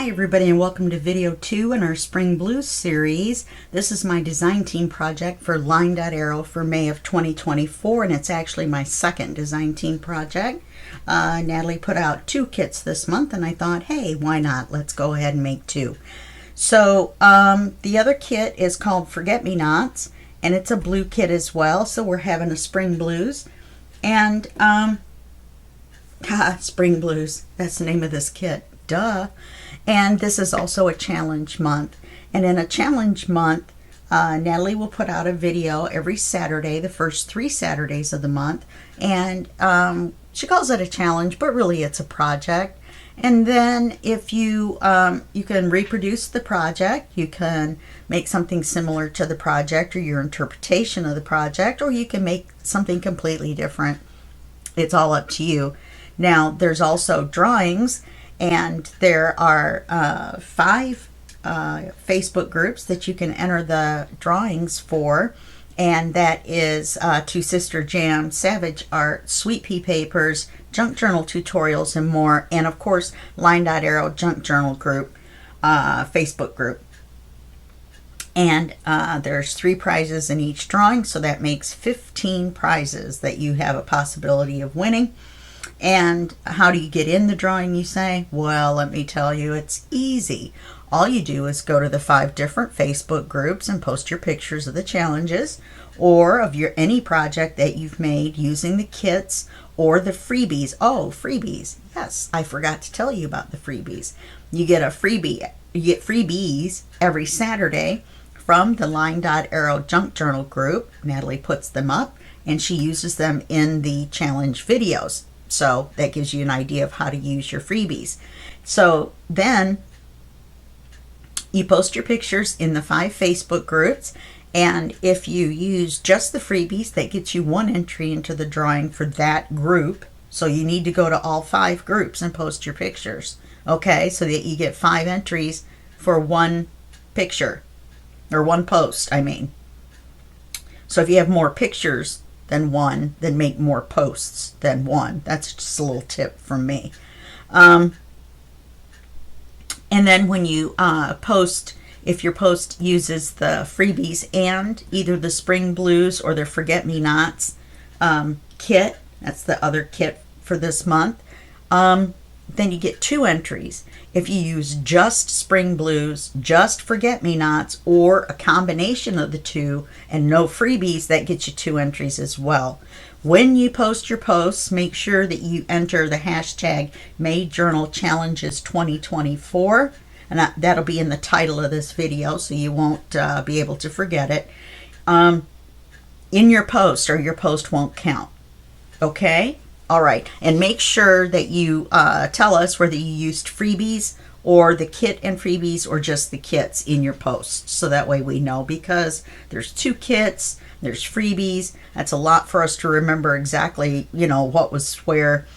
Hi everybody, and welcome to video 2 in our Spring Blues series. This is my design team project for LineDotArrow for May of 2024, and it's actually my second design team project. Natalie put out 2 kits this month, and I thought, hey, why not? Let's go ahead and make 2. So the other kit is called Forget-Me-Nots, and it's a blue kit as well, so we're having a Spring Blues. And Spring Blues, that's the name of this kit. Duh. And this is also a challenge month. And in a challenge month, Natalie will put out a video every Saturday, the first 3 Saturdays of the month. And she calls it a challenge, but really it's a project. And then if you you can reproduce the project, you can make something similar to the project or your interpretation of the project, or you can make something completely different. It's all up to you. Now, there's also drawings. And there are 5 Facebook groups that you can enter the drawings for. And that is Two Sister Jam, Savage Art, Sweet Pea Papers, Junk Journal Tutorials, and more. And of course, LineDotArrow Junk Journal group, Facebook group. And there's 3 prizes in each drawing, so that makes 15 prizes that you have a possibility of winning. And how do you get in the drawing, you say? Well, let me tell you, it's easy. All you do is go to the 5 different Facebook groups and post your pictures of the challenges or of your any project that you've made using the kits or the freebies. Oh, freebies. Yes, I forgot to tell you about the freebies. You get a freebie. You get freebies every Saturday from the LineDotArrow Junk Journal group. Natalie puts them up and she uses them in the challenge videos. So that gives you an idea of how to use your freebies. So then you post your pictures in the 5 Facebook groups, and if you use just the freebies, that gets you 1 entry into the drawing for that group. So you need to go to all 5 groups and post your pictures. Okay, so that you get 5 entries for 1 picture, or 1 post, I mean. So if you have more pictures than 1, then make more posts than 1. That's just a little tip from me. And then when you post, if your post uses the freebies and either the Spring Blues or the Forget-Me-Nots kit, that's the other kit for this month, then you get 2 entries. If you use just Spring Blues, just Forget-Me-Nots, or a combination of the 2 and no freebies, that gets you 2 entries as well. When you post your posts, make sure that you enter the hashtag May Journal Challenges 2024, and that'll be in the title of this video, so you won't be able to forget it, in your post, or your post won't count. Okay? All right, and make sure that you tell us whether you used freebies or the kit and freebies or just the kits in your posts, so that way we know, because there's 2 kits, there's freebies. That's a lot for us to remember exactly, you know, what was where.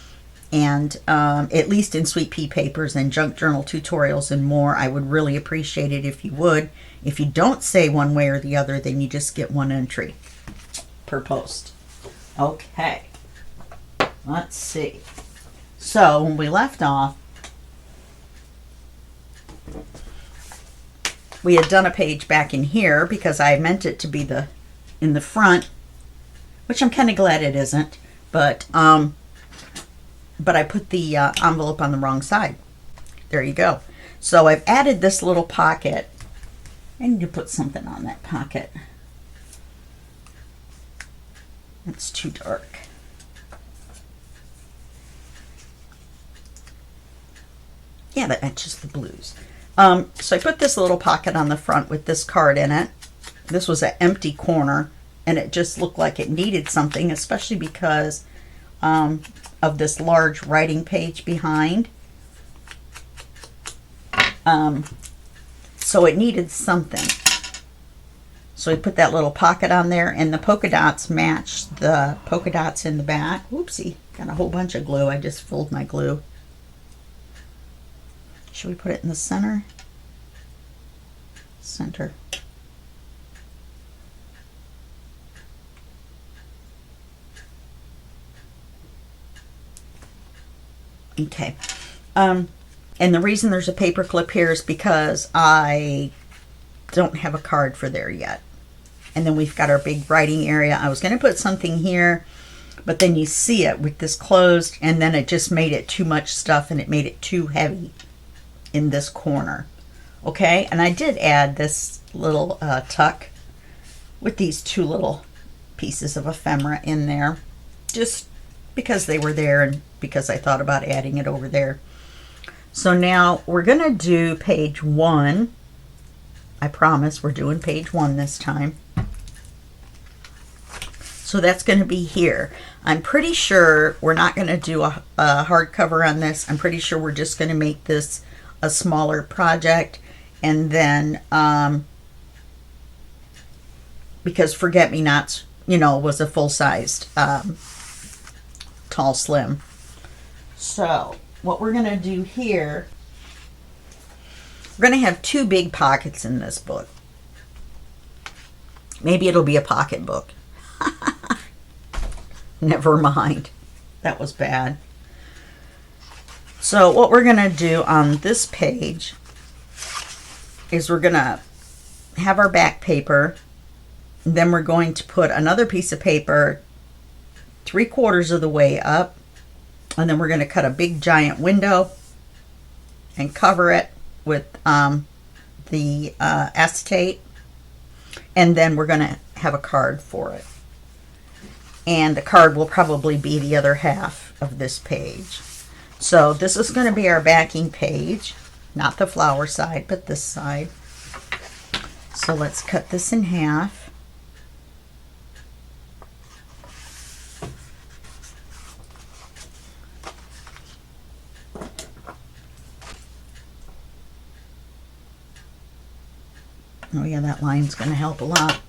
And at least in Sweet Pea Papers and Junk Journal Tutorials and more, I would really appreciate it if you would. If you don't say one way or the other, then you just get 1 entry per post. Okay. Let's see. So when we left off, we had done a page back in here because I meant it to be in the front, which I'm kind of glad it isn't, but I put the envelope on the wrong side. There you go. So I've added this little pocket. I need to put something on that pocket. It's too dark. Yeah, that matches the blues. So I put this little pocket on the front with this card in it. This was an empty corner, and it just looked like it needed something, especially because of this large writing page behind. So it needed something. So I put that little pocket on there, and the polka dots match the polka dots in the back. Whoopsie, got a whole bunch of glue. I just filled my glue. Should we put it in the center? Center. Okay. And the reason there's a paper clip here is because I don't have a card for there yet. And then we've got our big writing area. I was going to put something here, but then you see it with this closed, and then it just made it too much stuff, and it made it too heavy in this corner. Okay, and I did add this little tuck with these two little pieces of ephemera in there, just because they were there and because I thought about adding it over there. So now we're going to do page 1. I promise we're doing page 1 this time. So that's going to be here. I'm pretty sure we're not going to do a hardcover on this. I'm pretty sure we're just going to make this a smaller project. And then, because Forget-Me-Nots, you know, was a full-sized tall slim. So what we're going to do here, we're going to have 2 big pockets in this book. Maybe it'll be a pocket book. Never mind. That was bad. So what we're going to do on this page is we're going to have our back paper. Then we're going to put another piece of paper 3/4 of the way up. And then we're going to cut a big giant window and cover it with the acetate. And then we're going to have a card for it. And the card will probably be the other half of this page. So this is going to be our backing page, not the flower side, but this side. So let's cut this in half. Oh yeah, that line's going to help a lot.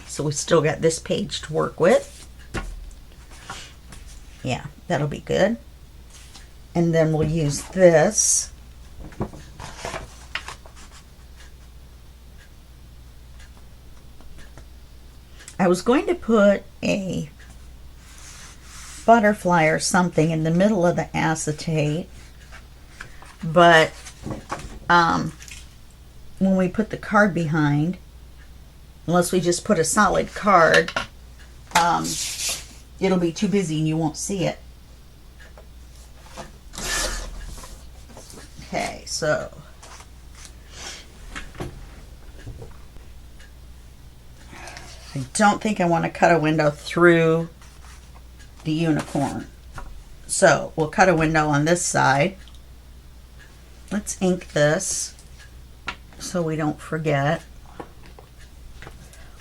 So we still got this page to work with. Yeah, that'll be good. And then we'll use this. I was going to put a butterfly or something in the middle of the acetate, but when we put the card behind, unless we just put a solid card, it'll be too busy and you won't see it. Okay, so I don't think I want to cut a window through the unicorn. So we'll cut a window on this side. Let's ink this so we don't forget.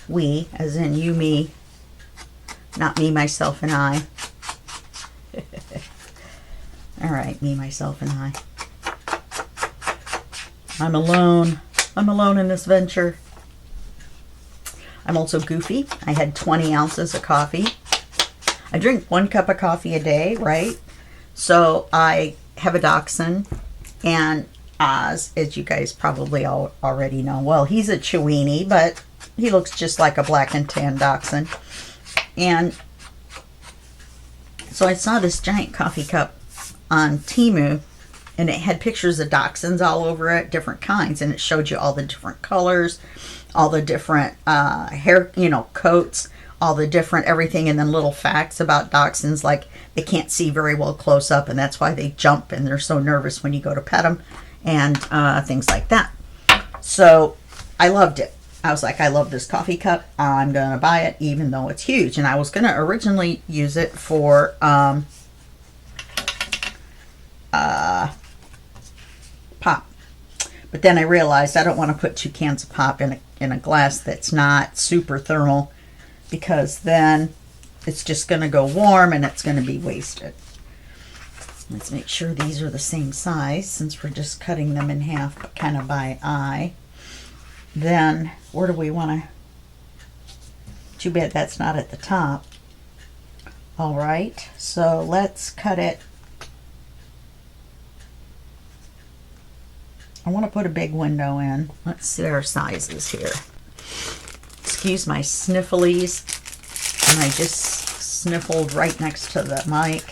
We, as in you, me, not me, myself, and I. All right, me, myself, and I. I'm alone. I'm alone in this venture. I'm also goofy. I had 20 ounces of coffee. I drink 1 cup of coffee a day, right? So I have a dachshund, and Oz, as you guys probably already know. Well, he's a Chiweenie, but he looks just like a black and tan dachshund. And so I saw this giant coffee cup on Temu, and it had pictures of dachshunds all over it, different kinds, and it showed you all the different colors, all the different hair, coats, all the different everything, and then little facts about dachshunds, like they can't see very well close up, and that's why they jump, and they're so nervous when you go to pet them, and things like that. So I loved it. I was like, I love this coffee cup. I'm going to buy it, even though it's huge. And I was going to originally use it for pop. But then I realized I don't want to put 2 cans of pop in a glass that's not super thermal, because then it's just going to go warm and it's going to be wasted. Let's make sure these are the same size, since we're just cutting them in half, but kind of by eye. Then, where do we want to... Too bad that's not at the top. All right, so let's cut it. I want to put a big window in. Let's see our sizes here. Excuse my snifflies. And I just sniffled right next to the mic.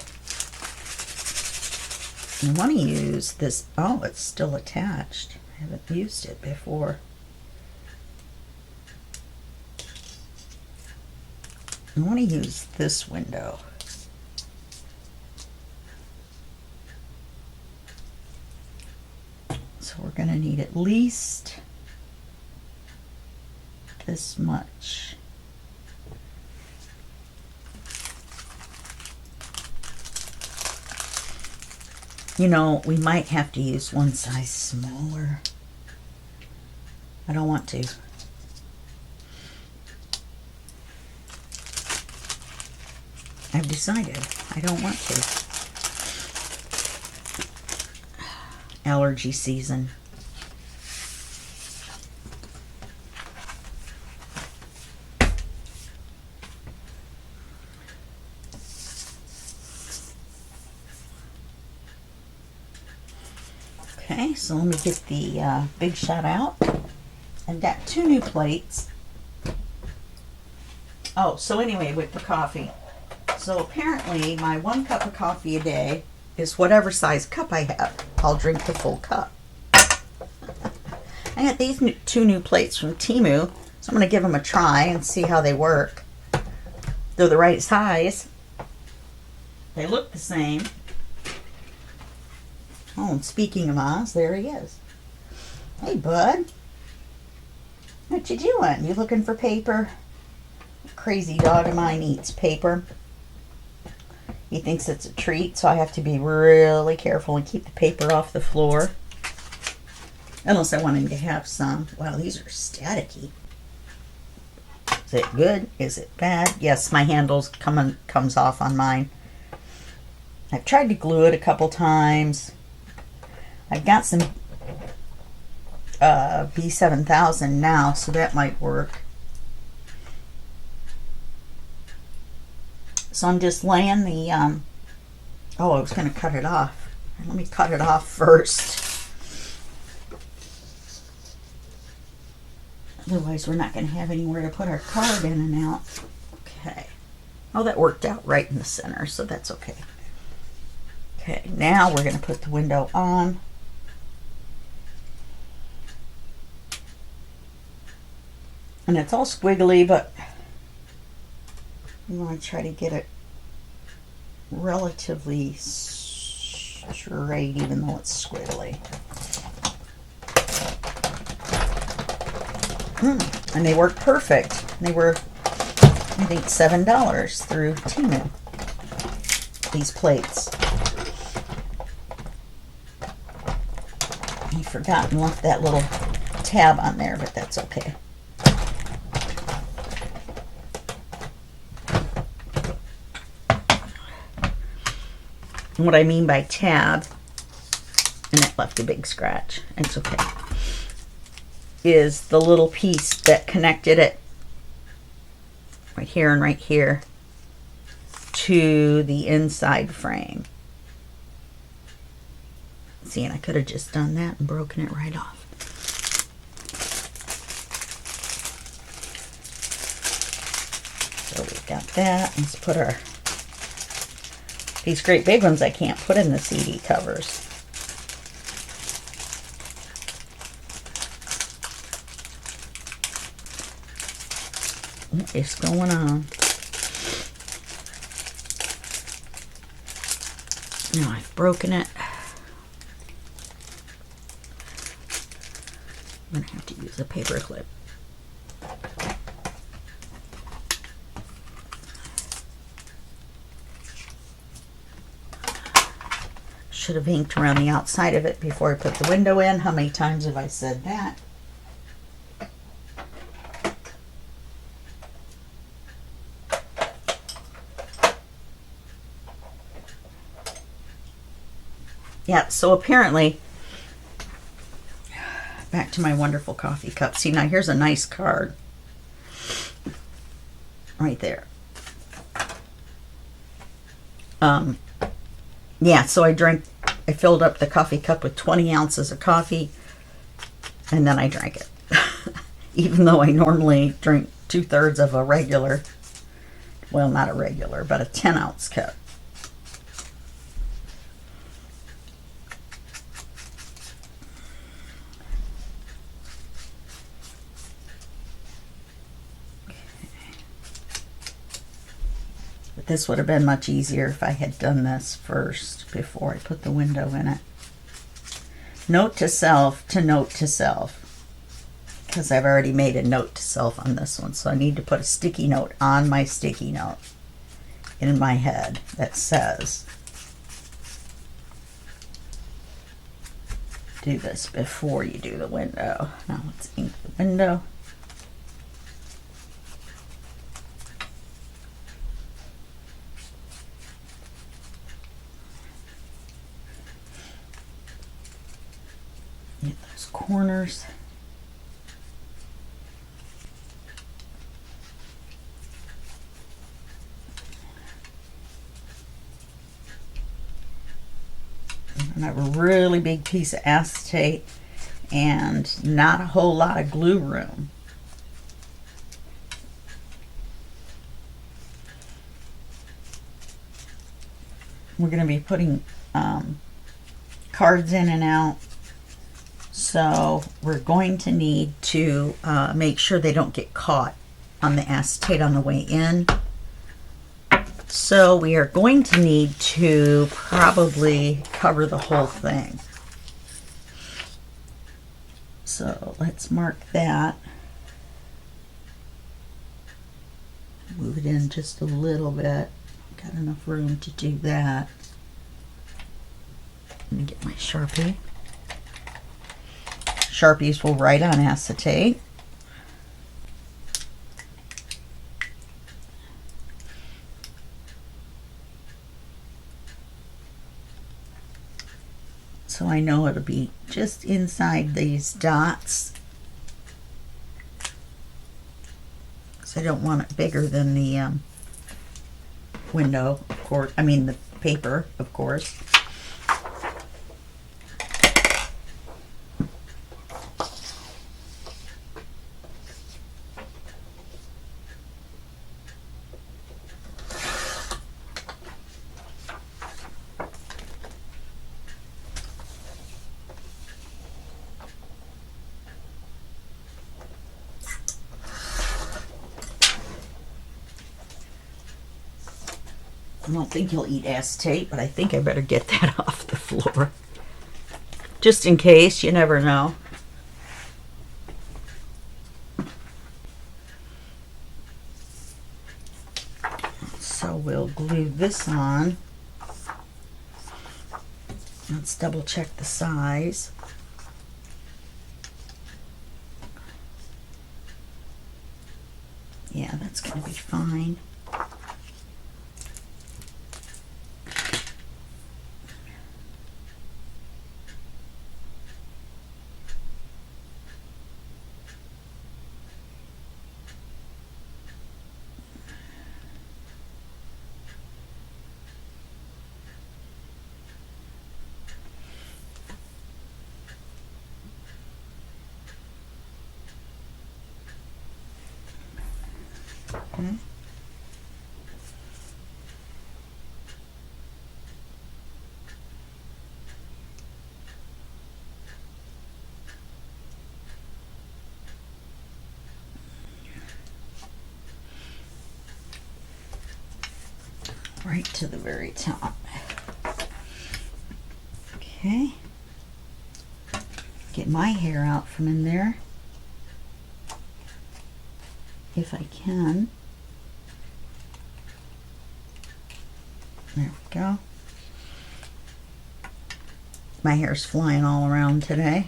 I want to use this. Oh, it's still attached. I haven't used it before. I want to use this window. So we're going to need at least this much. You know, we might have to use one size smaller. I don't want to. I've decided I don't want to. Allergy season. Okay, so let me get the Big Shot out. I've got 2 new plates. Oh, so anyway, with the coffee. So apparently my 1 cup of coffee a day is whatever size cup I have. I'll drink the full cup. I got these 2 new plates from Temu, so I'm going to give them a try and see how they work. They're the right size. They look the same. Oh, and speaking of Oz, there he is. Hey, bud. What you doing? You looking for paper? Crazy dog of mine eats paper. He thinks it's a treat, so I have to be really careful and keep the paper off the floor. Unless I want him to have some. Wow, these are staticky. Is it good? Is it bad? Yes, my handle's comes off on mine. I've tried to glue it a couple times. I've got some B7000 now, so that might work. So I'm just laying the, oh, I was going to cut it off. Let me cut it off first. Otherwise, we're not going to have anywhere to put our card in and out. Okay. Oh, that worked out right in the center, so that's okay. Okay, now we're going to put the window on. And it's all squiggly, but you want to try to get it relatively straight, even though it's squiggly. And they work perfect. They were, I think, $7 through Temu. These plates. I forgot and left that little tab on there, but that's okay. And what I mean by tab, and it left a big scratch, it's okay, is the little piece that connected it right here and right here to the inside frame. See, and I could have just done that and broken it right off. So we've got that. Let's put our, these great big ones I can't put in the CD covers. What is going on? Now I've broken it. I'm going to have to use a paper clip. Should have inked around the outside of it before I put the window in. How many times have I said that? Yeah, so apparently, back to my wonderful coffee cup. See, now here's a nice card. Right there. Yeah, so I filled up the coffee cup with 20 ounces of coffee, and then I drank it. even though I normally drink 2/3 of a regular, well, not a regular, but a 10-ounce cup. But this would have been much easier if I had done this first before I put the window in it. Note to self, because I've already made a note to self on this one, so I need to put a sticky note on my sticky note in my head that says, do this before you do the window. Now let's ink the window. Get those corners. And I have a really big piece of acetate and not a whole lot of glue room. We're going to be putting cards in and out, so we're going to need to make sure they don't get caught on the acetate on the way in. So we are going to need to probably cover the whole thing. So let's mark that. Move it in just a little bit. Got enough room to do that. Let me get my Sharpie. Sharpies will write on acetate. So I know it'll be just inside these dots. So I don't want it bigger than the window, of course. I mean the paper, of course. I don't think you'll eat acetate, but I think I better get that off the floor. Just in case, you never know. So we'll glue this on. Let's double check the size. Yeah, that's going to be fine. Okay. Right to the very top. Okay. Get my hair out from in there, if I can. There we go. My hair's flying all around today.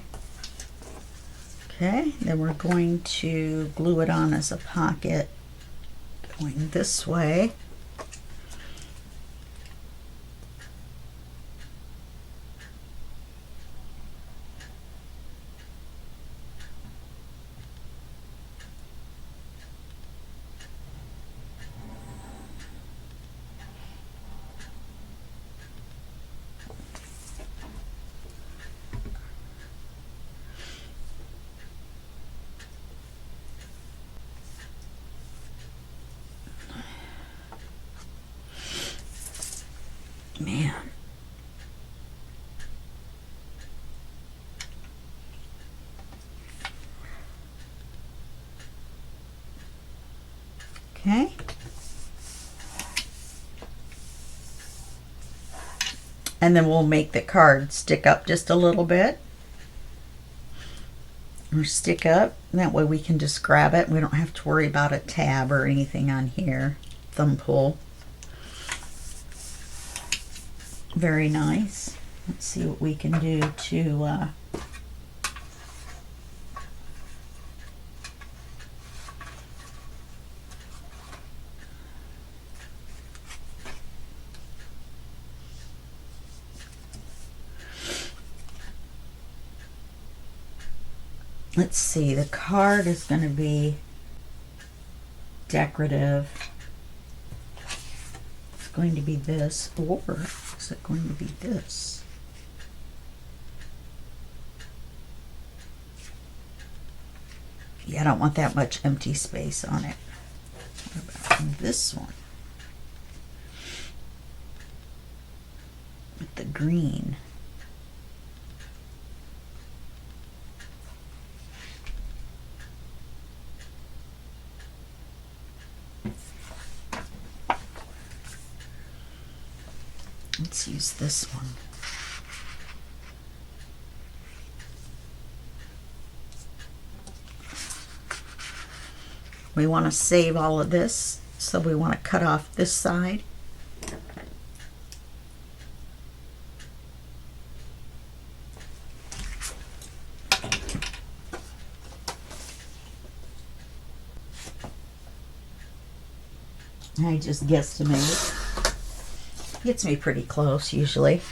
Okay, then we're going to glue it on as a pocket going this way. Man. Okay. And then we'll make the card stick up just a little bit. Or stick up. That way we can just grab it. We don't have to worry about a tab or anything on here. Thumb pull. Very nice. Let's see what we can do to let's see, the card is going to be decorative. It's going to be this, or is it going to be this? Yeah, I don't want that much empty space on it. What about this one? With the green. Let's use this one. We want to save all of this, so we want to cut off this side. I just guesstimate. Gets me pretty close usually.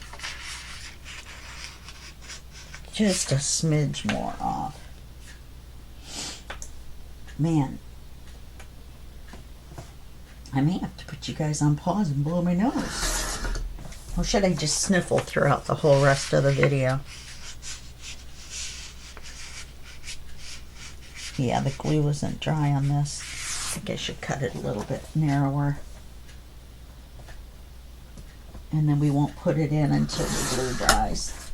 Just a smidge more off. Man, I may have to put you guys on pause and blow my nose. Or should I just sniffle throughout the whole rest of the video? Yeah, the glue isn't dry on this. I think I should cut it a little bit narrower. And then we won't put it in until the glue dries.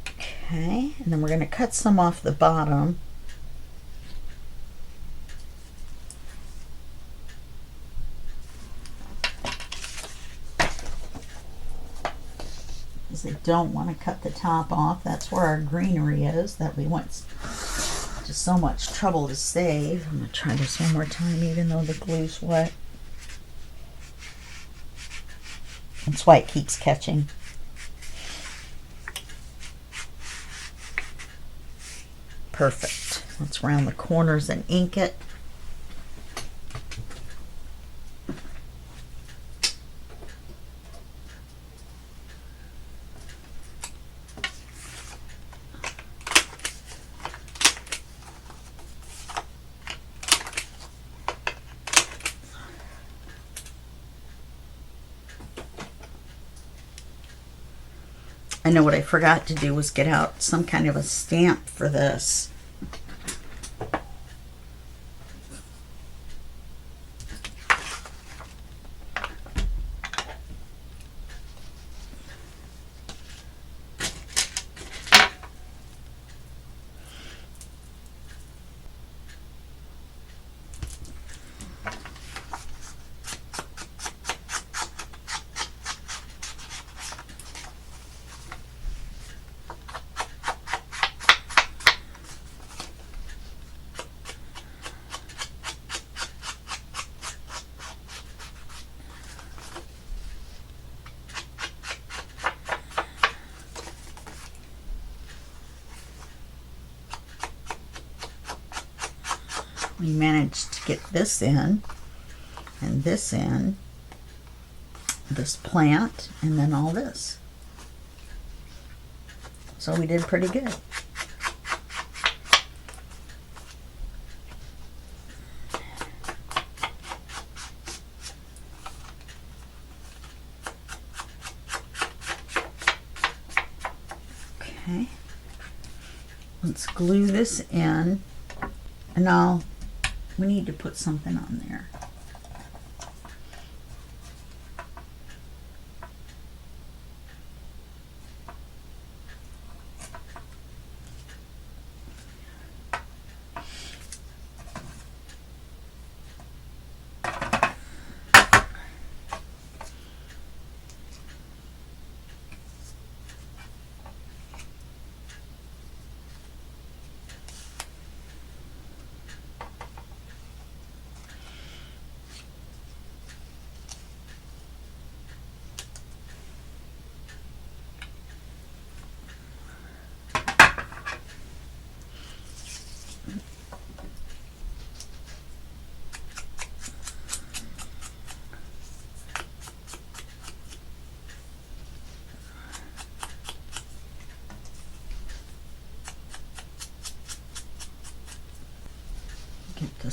Okay, and then we're going to cut some off the bottom. Because I don't want to cut the top off. That's where our greenery is that we went to so much trouble to save. I'm going to try this one more time even though the glue's wet. That's why it keeps catching. Perfect. Let's round the corners and ink it. I know what I forgot to do was get out some kind of a stamp for this. We managed to get this in, and this in, this plant, and then all this. So we did pretty good. Okay, let's glue this in, and we need to put something on there.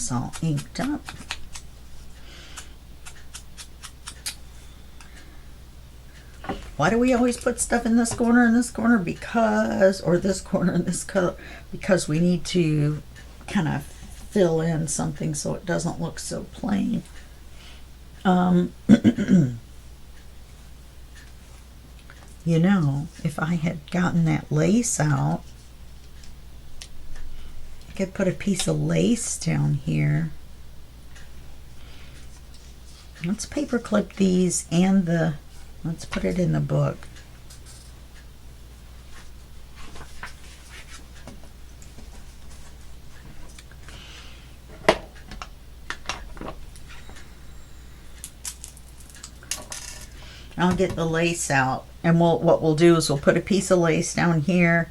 this all inked up. Why do we always put stuff in this corner and this corner? Because, or this corner and this color, because we need to kind of fill in something so it doesn't look so plain. You know, if I had gotten that lace out, I could put a piece of lace down here. Let's paper clip these and let's put it in the book. I'll get the lace out, and what we'll do is we'll put a piece of lace down here,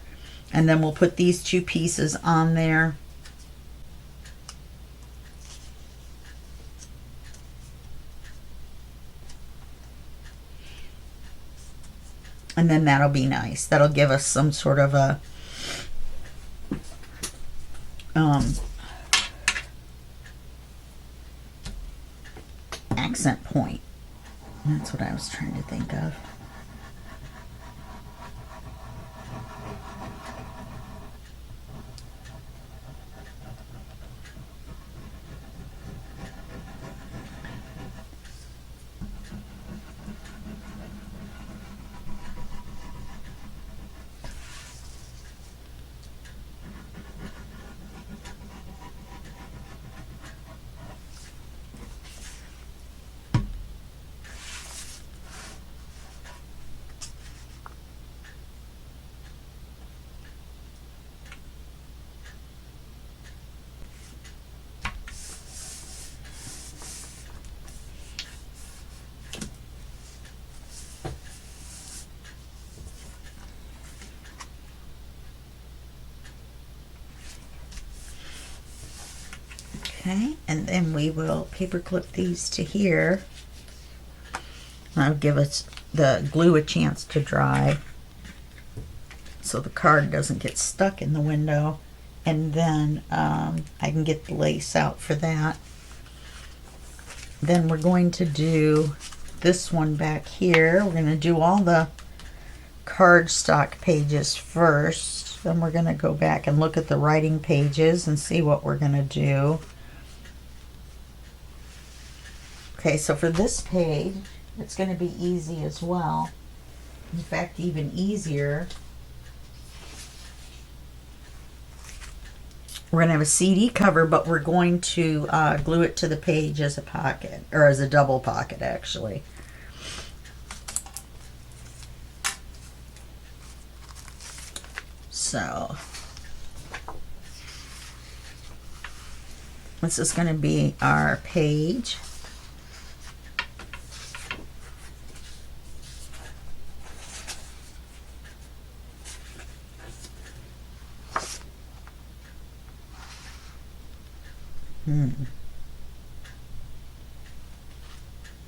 and then we'll put these two pieces on there. And then that'll be nice. That'll give us some sort of a accent point. That's what I was trying to think of. Okay, and then we will paper clip these to here. That'll give us the glue a chance to dry so the card doesn't get stuck in the window. And then I can get the lace out for that. Then we're going to do this one back here. We're going to do all the cardstock pages first. Then we're going to go back and look at the writing pages and see what we're going to do. Okay, so for this page, it's going to be easy as well. In fact, even easier. We're going to have a CD cover, but we're going to glue it to the page as a pocket, or as a double pocket, actually. So, this is going to be our page.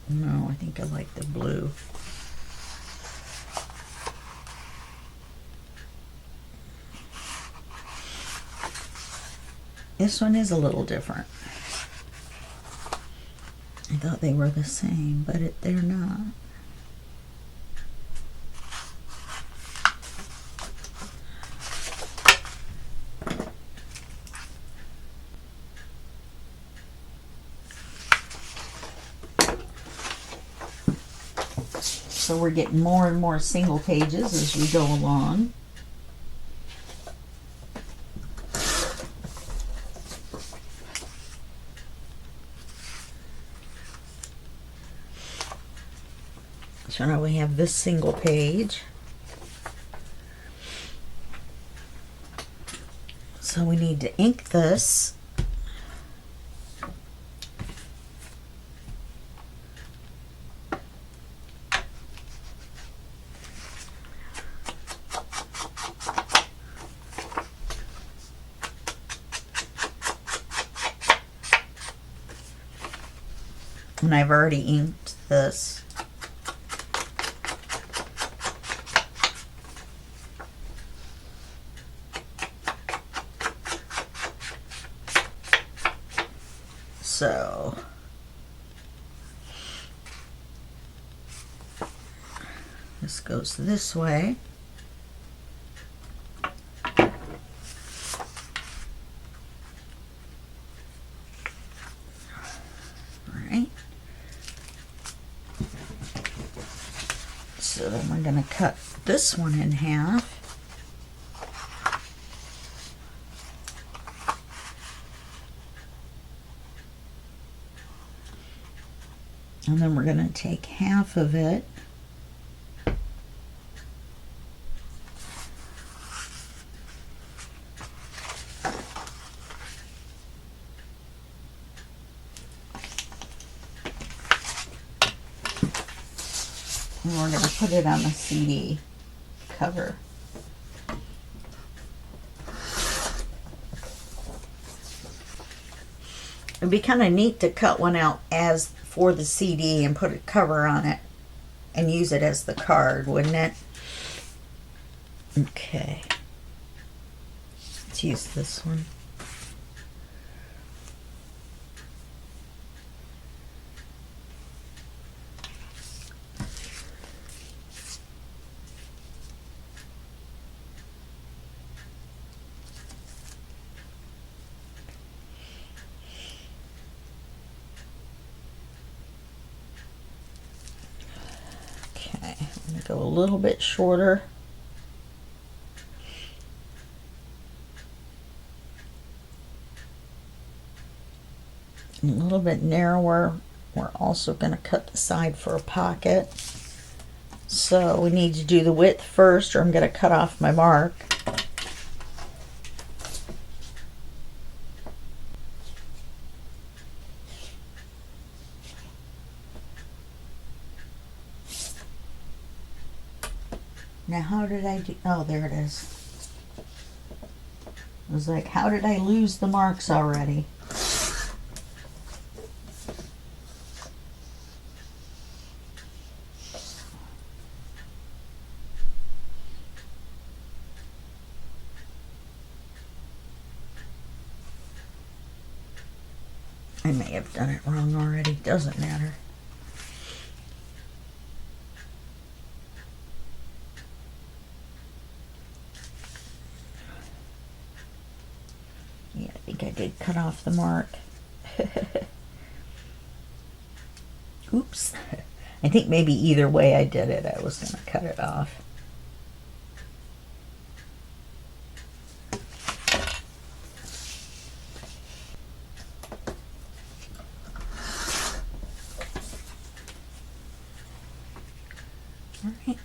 No, I think I like the blue. This one is a little different. I thought they were the same, but they're not. So we're getting more and more single pages as we go along. So now we have this single page. So we need to ink this. And I've already inked this. So this goes this way. So then we're going to cut this one in half. And then we're going to take half of it and we're going to put it on the CD cover. It'd be kind of neat to cut one out as for the CD and put a cover on it and use it as the card, wouldn't it? Okay. Let's use this one. I'm going to go a little bit shorter. And a little bit narrower. We're also going to cut the side for a pocket. So we need to do the width first, or I'm going to cut off my mark. Now, how did I do? Oh, there it is. I was like, how did I lose the marks already? I may have done it wrong already. Doesn't matter. Yeah, I think I did cut off the mark. Oops. I think maybe either way I did it, I was going to cut it off. All right.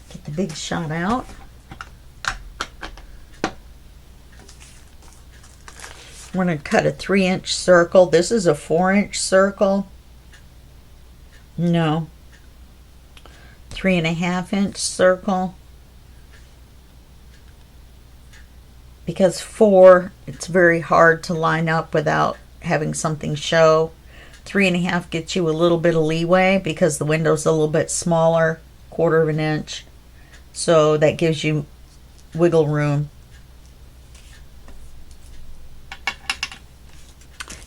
Get the big shot out. We're going to cut a 3-inch circle. This is a 4-inch circle. No. 3.5-inch circle. Because 4, it's very hard to line up without having something show. 3.5 gets you a little bit of leeway because the window's a little bit smaller, 1/4 of an inch. So that gives you wiggle room.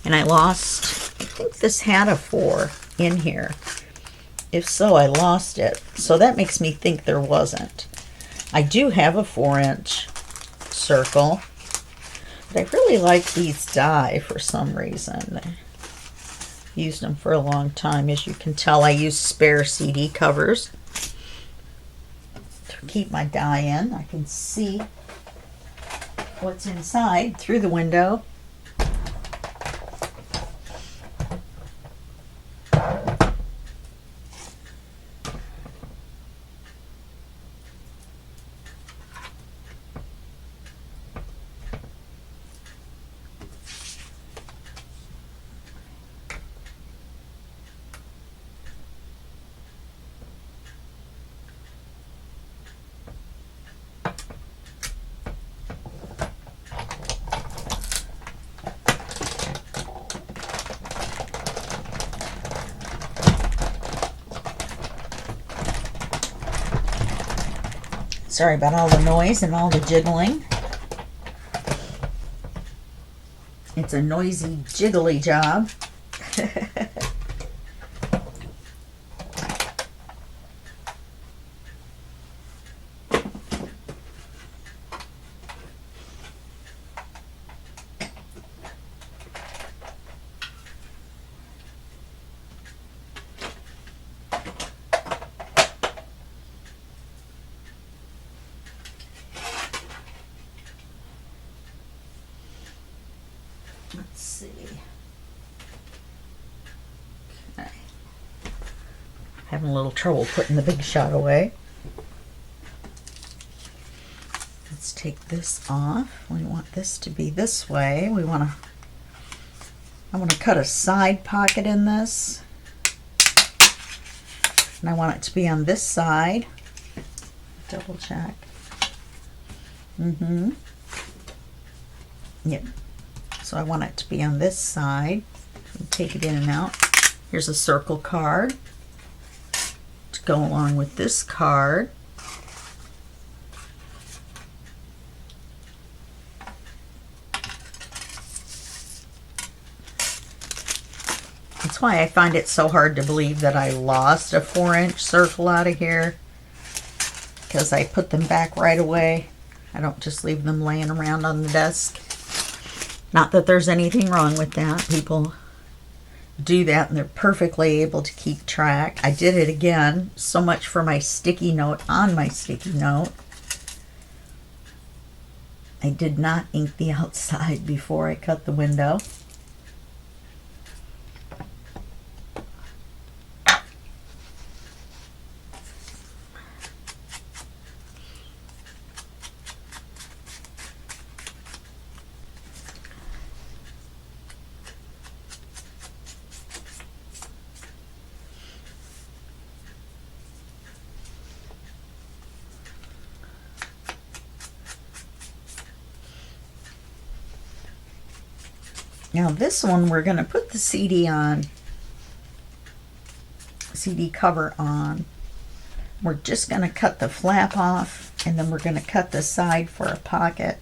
And I lost, I think this had a 4 in here. If so, I lost it. So that makes me think there wasn't. I do have a 4-inch circle. But I really like these die for some reason. I've used them for a long time. As you can tell, I use spare CD covers to keep my die in. I can see what's inside through the window. Sorry about all the noise and all the jiggling. It's a noisy, jiggly job. Let's see. Okay. Having a little trouble putting the big shot away. Let's take this off. We want this to be this way. I want to cut a side pocket in this. And I want it to be on this side. Double check. Yep. So I want it to be on this side. Take it in and out. Here's a circle card to go along with this card. That's why I find it so hard to believe that I lost a 4-inch circle out of here, because I put them back right away. I don't just leave them laying around on the desk. Not that there's anything wrong with that. People do that and they're perfectly able to keep track. I did it again. So much for my sticky note on my sticky note. I did not ink the outside before I cut the window. Now this one we're going to put the CD cover on. We're just going to cut the flap off, and then we're going to cut the side for a pocket.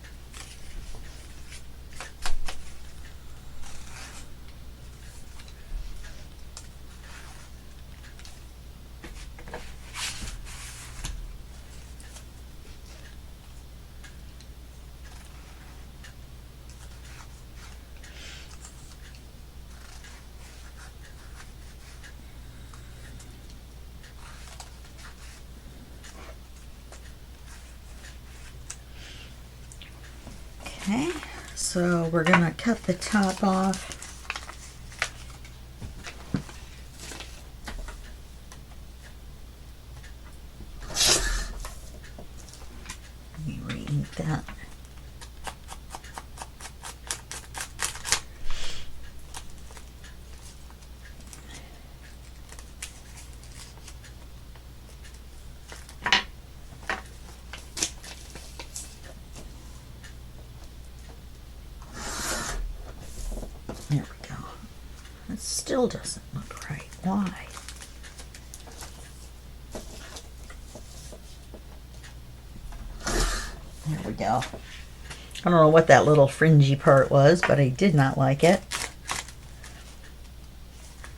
Okay, so we're going to cut the top off. Let me re-ink that. There we go. It still doesn't look right. Why? There we go. I don't know what that little fringy part was, but I did not like it.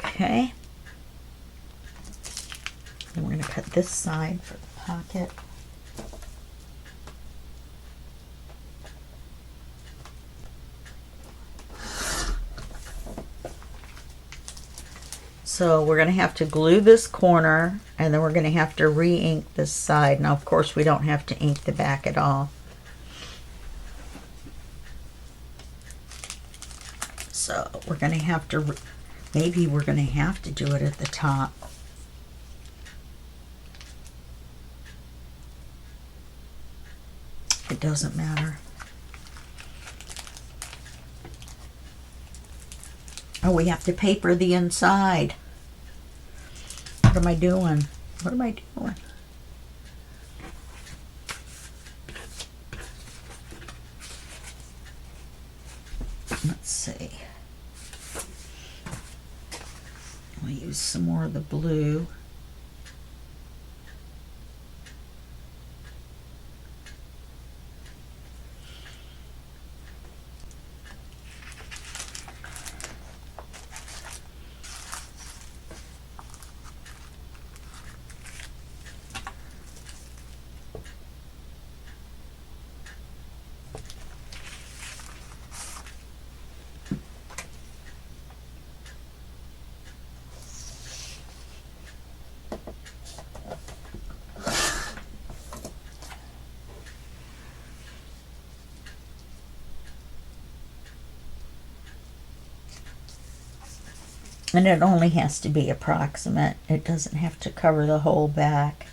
Okay. And we're going to cut this side for the pocket. So we're going to have to glue this corner, and then we're going to have to re-ink this side. Now, of course, we don't have to ink the back at all. So we're going to have to, maybe we're going to have to do it at the top. It doesn't matter. Oh, we have to paper the inside. What am I doing? What am I doing? Let's see. I'll use some more of the blue. And it only has to be approximate. It doesn't have to cover the whole back.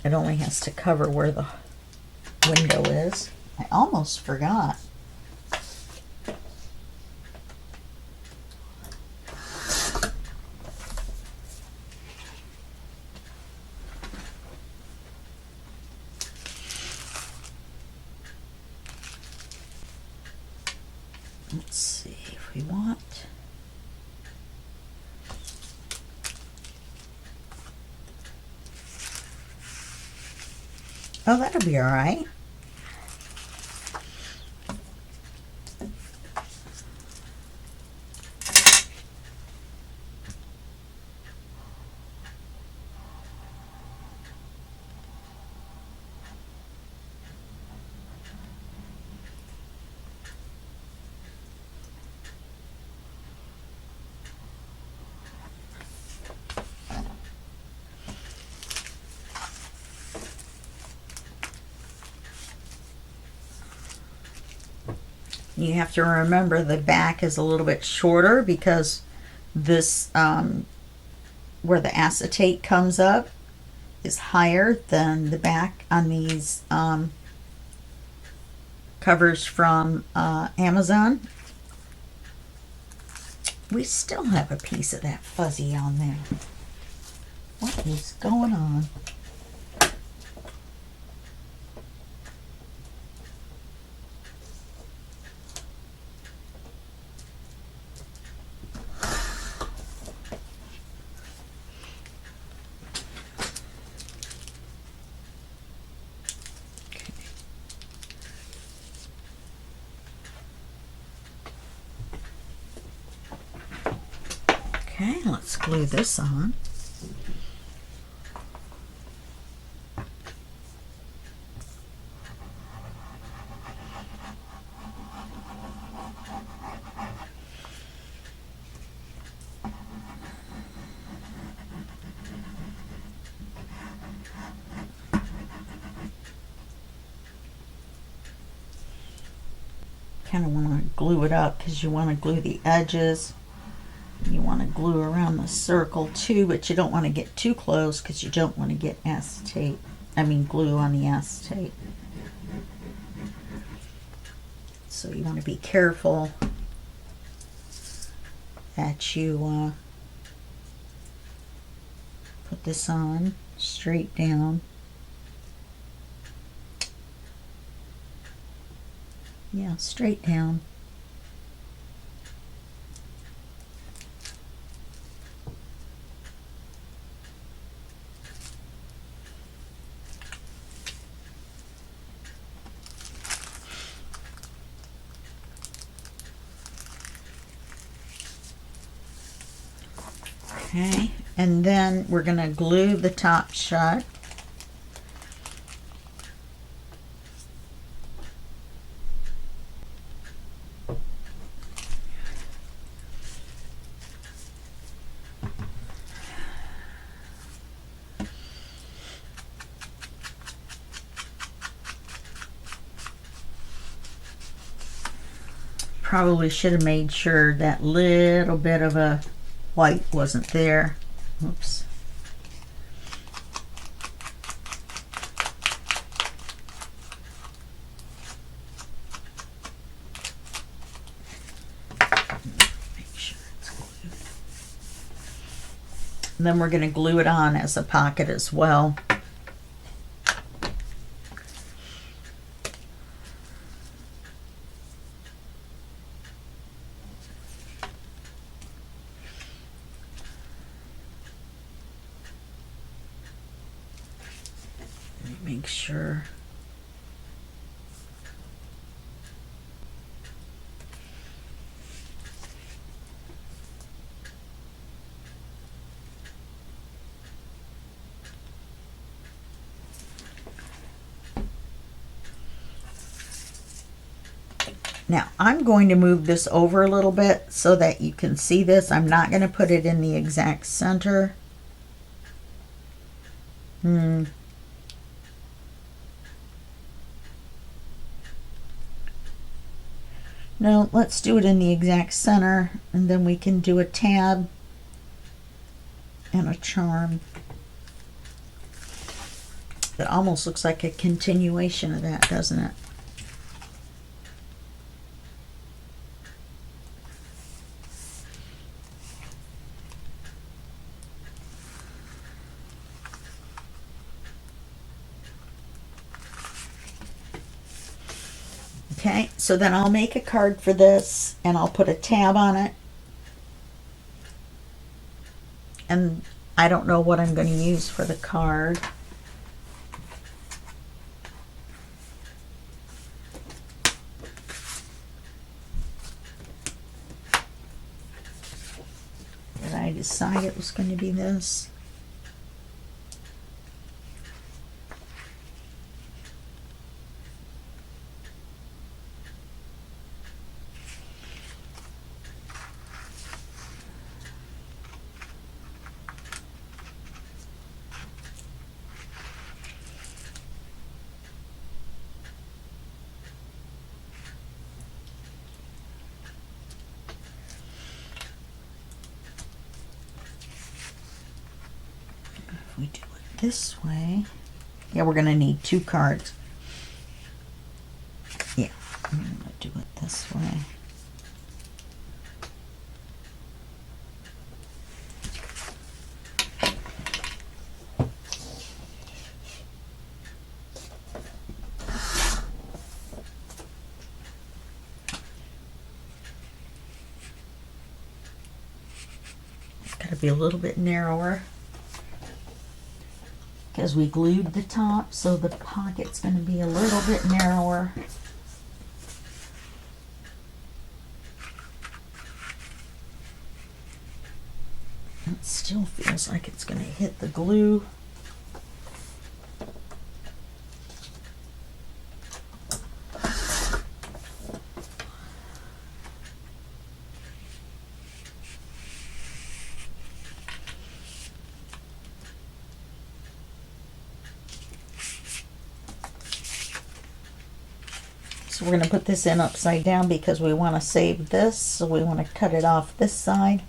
It only has to cover where the window is. I almost forgot. Let's see if we want. Oh, that'll be all right. You have to remember the back is a little bit shorter because this, where the acetate comes up, is higher than the back on these covers from Amazon. We still have a piece of that fuzzy on there. What is going on? Okay, let's glue this on. Kind of want to glue it up because you want to glue the edges. You want to glue around the circle too, but you don't want to get too close because you don't want to get acetate. I mean glue on the acetate. So you want to be careful that you put this on straight down. Yeah, straight down. Okay, and then we're going to glue the top shut. Probably should have made sure that little bit of a white wasn't there. Oops. Make sure it's glued. And then we're going to glue it on as a pocket as well. Make sure. Now I'm going to move this over a little bit so that you can see this. I'm not going to put it in the exact center. No, let's do it in the exact center, and then we can do a tab and a charm. It almost looks like a continuation of that, doesn't it? Okay, so then I'll make a card for this and I'll put a tab on it. And I don't know what I'm going to use for the card. Did I decide it was going to be this? We do it this way. Yeah, we're going to need 2 cards. Yeah, I'm going to do it this way. It's got to be a little bit narrower, because we glued the top, so the pocket's going to be a little bit narrower. It still feels like it's going to hit the glue. So we're going to put this in upside down because we want to save this, so we want to cut it off this side.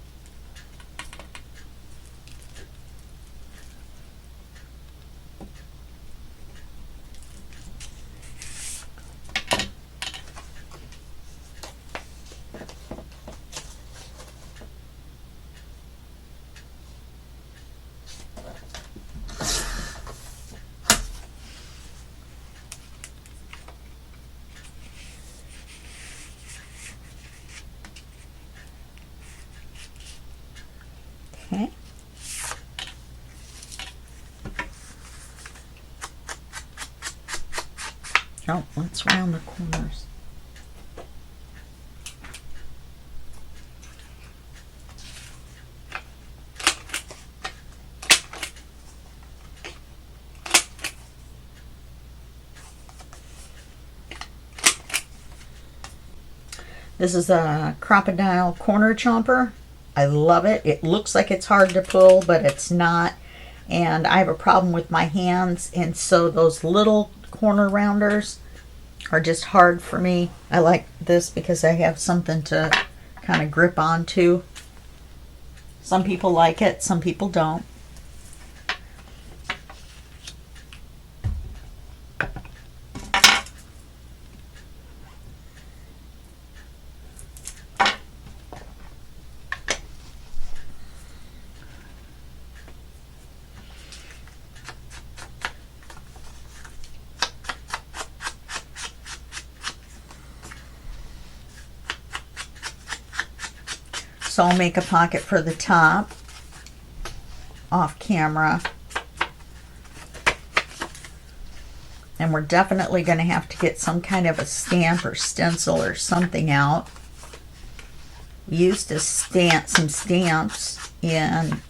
Okay. Oh, let's round the corners. This is a crocodile corner chomper. I love it. It looks like it's hard to pull, but it's not. And I have a problem with my hands, and so those little corner rounders are just hard for me. I like this because I have something to kind of grip onto. Some people like it, some people don't. So I'll make a pocket for the top off camera. And we're definitely going to have to get some kind of a stamp or stencil or something out. We used to stamp some stamps in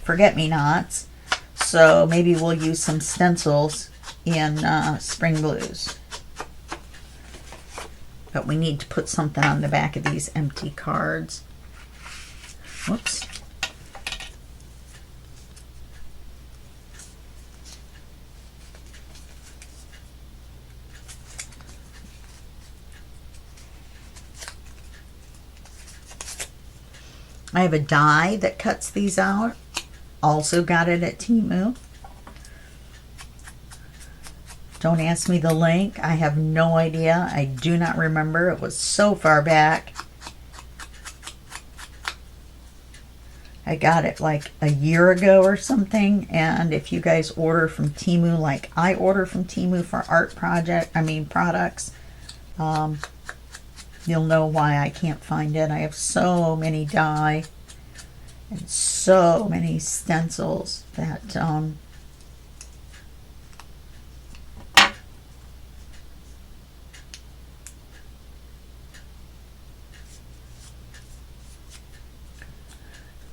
Forget-Me-Nots. So maybe we'll use some stencils in Spring Blues. But we need to put something on the back of these empty cards. Whoops. have a die that cuts these out. Also got it at Temu. Don't ask me the link. I have no idea. I do not remember. It was so far back. I got it like a year ago or something. And if you guys order from Temu, like I order from Temu for art products, you'll know why I can't find it. I have so many die and so many stencils that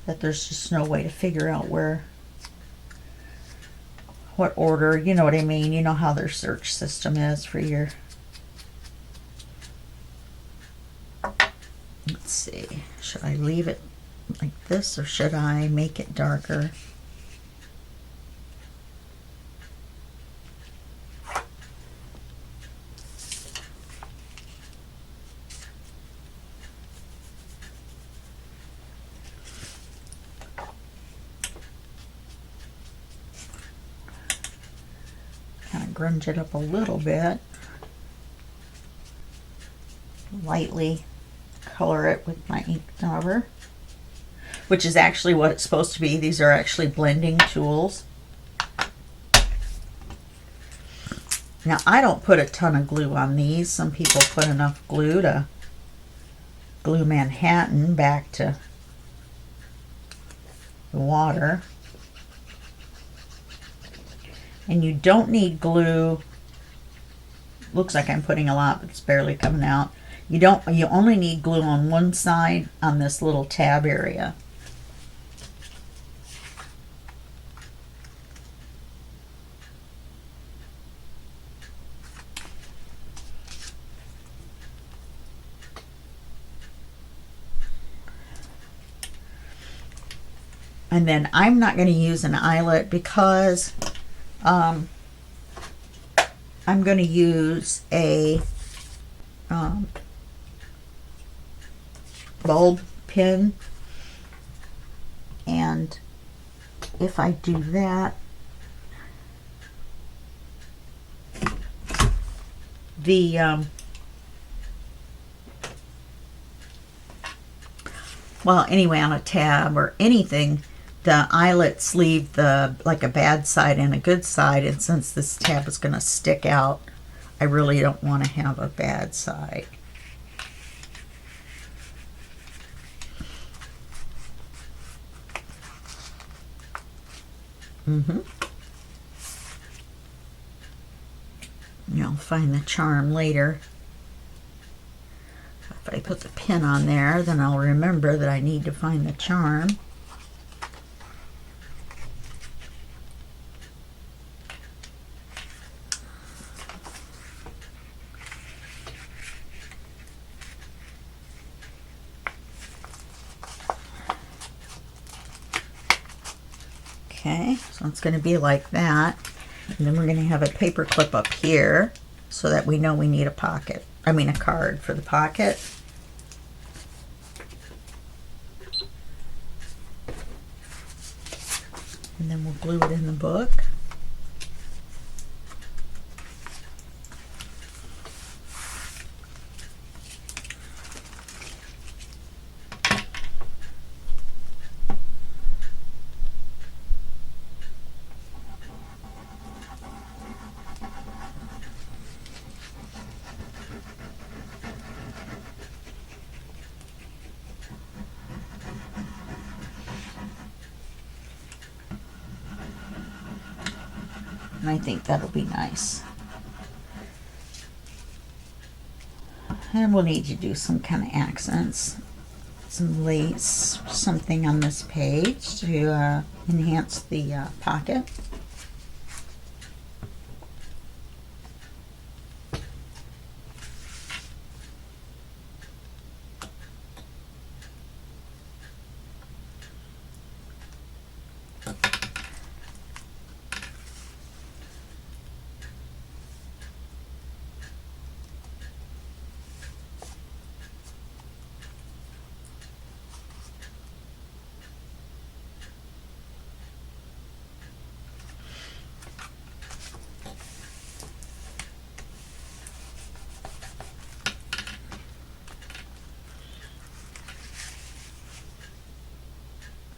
that there's just no way to figure out what order, you know what I mean? You know how their search system is for your... Let's see, should I leave it like this or should I make it darker? Kind of grunge it up a little bit. Lightly color it with my ink dauber, which is actually what it's supposed to be. These are actually blending tools. Now I don't put a ton of glue on these. Some people put enough glue to glue Manhattan back to the water. And you don't need glue. Looks like I'm putting a lot, but it's barely coming out. You only need glue on one side on this little tab area. And then I'm not going to use an eyelet because I'm going to use a bulb pin, and if I do that, well, anyway, on a tab or anything, the eyelets leave like a bad side and a good side, and since this tab is going to stick out, I really don't want to have a bad side. You'll find the charm later. If I put the pin on there, then I'll remember that I need to find the charm. Okay, so it's going to be like that. And then we're going to have a paper clip up here so that we know we need a pocket. I mean a card for the pocket. And then we'll glue it in the book. And I think that'll be nice. And we'll need to do some kind of accents, some lace, something on this page to enhance the pocket.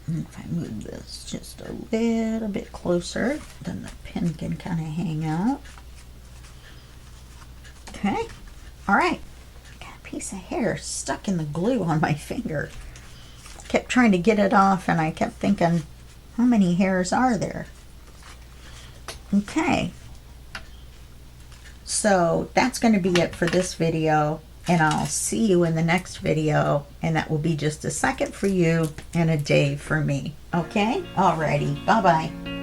And if I move this just a little bit closer, then the pin can kind of hang out. Okay, all right. Got a piece of hair stuck in the glue on my finger. Kept trying to get it off, and I kept thinking, how many hairs are there? Okay, so that's going to be it for this video, and I'll see you in the next video, and that will be just a second for you and a day for me. Okay, alrighty, bye-bye.